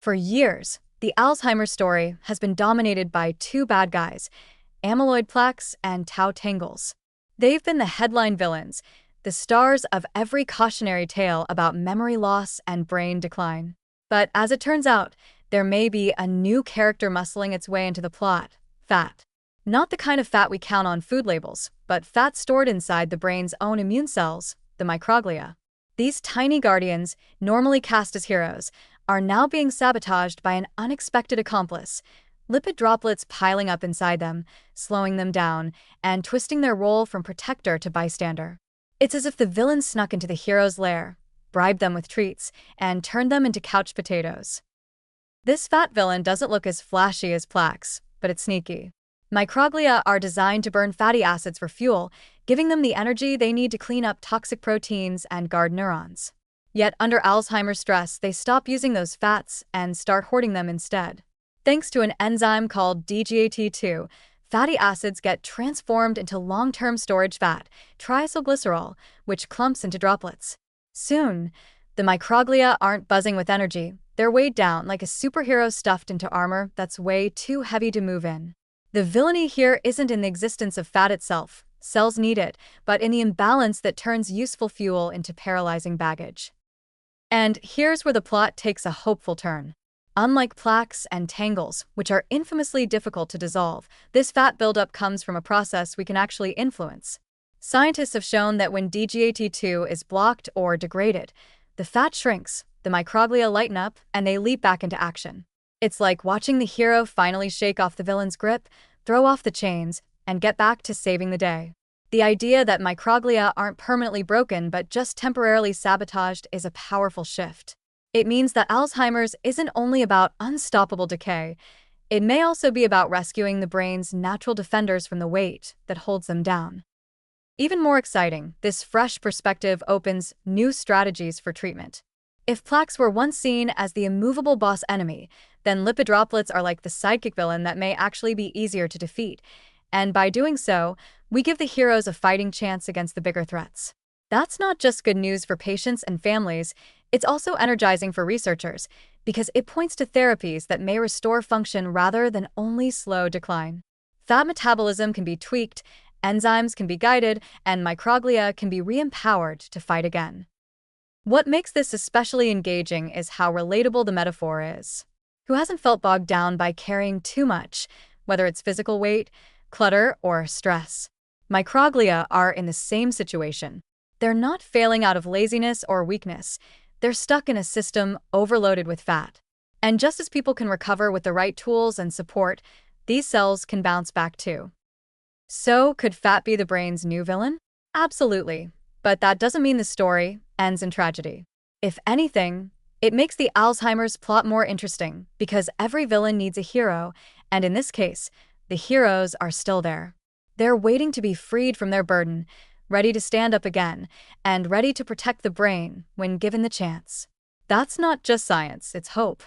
For years, the Alzheimer's story has been dominated by two bad guys, amyloid plaques and tau tangles. They've been the headline villains, the stars of every cautionary tale about memory loss and brain decline. But as it turns out, there may be a new character muscling its way into the plot: fat. Not the kind of fat we count on food labels, but fat stored inside the brain's own immune cells, the microglia. These tiny guardians, normally cast as heroes, are now being sabotaged by an unexpected accomplice: lipid droplets piling up inside them, slowing them down, and twisting their role from protector to bystander. It's as if the villain snuck into the hero's lair, bribed them with treats, and turned them into couch potatoes. This fat villain doesn't look as flashy as plaques, but it's sneaky. Microglia are designed to burn fatty acids for fuel, giving them the energy they need to clean up toxic proteins and guard neurons. Yet under Alzheimer's stress, they stop using those fats and start hoarding them instead. Thanks to an enzyme called DGAT2, fatty acids get transformed into long-term storage fat, triacylglycerol, which clumps into droplets. Soon, the microglia aren't buzzing with energy. They're weighed down like a superhero stuffed into armor that's way too heavy to move in. The villainy here isn't in the existence of fat itself. Cells need it, but in the imbalance that turns useful fuel into paralyzing baggage. And here's where the plot takes a hopeful turn. Unlike plaques and tangles, which are infamously difficult to dissolve, this fat buildup comes from a process we can actually influence. Scientists have shown that when DGAT2 is blocked or degraded, the fat shrinks, the microglia lighten up, and they leap back into action. It's like watching the hero finally shake off the villain's grip, throw off the chains, and get back to saving the day. The idea that microglia aren't permanently broken but just temporarily sabotaged is a powerful shift. It means that Alzheimer's isn't only about unstoppable decay, it may also be about rescuing the brain's natural defenders from the weight that holds them down. Even more exciting, this fresh perspective opens new strategies for treatment. If plaques were once seen as the immovable boss enemy, then lipid droplets are like the sidekick villain that may actually be easier to defeat. And by doing so, we give the heroes a fighting chance against the bigger threats. That's not just good news for patients and families, it's also energizing for researchers, because it points to therapies that may restore function rather than only slow decline. Fat metabolism can be tweaked, enzymes can be guided, and microglia can be re-empowered to fight again. What makes this especially engaging is how relatable the metaphor is. Who hasn't felt bogged down by carrying too much, whether it's physical weight, clutter, or stress? Microglia are in the same situation. They're not failing out of laziness or weakness. They're stuck in a system overloaded with fat. And just as people can recover with the right tools and support, these cells can bounce back too. So, could fat be the brain's new villain? Absolutely. But that doesn't mean the story ends in tragedy. If anything, it makes the Alzheimer's plot more interesting, because every villain needs a hero, and in this case, the heroes are still there. They're waiting to be freed from their burden, ready to stand up again, and ready to protect the brain when given the chance. That's not just science, it's hope.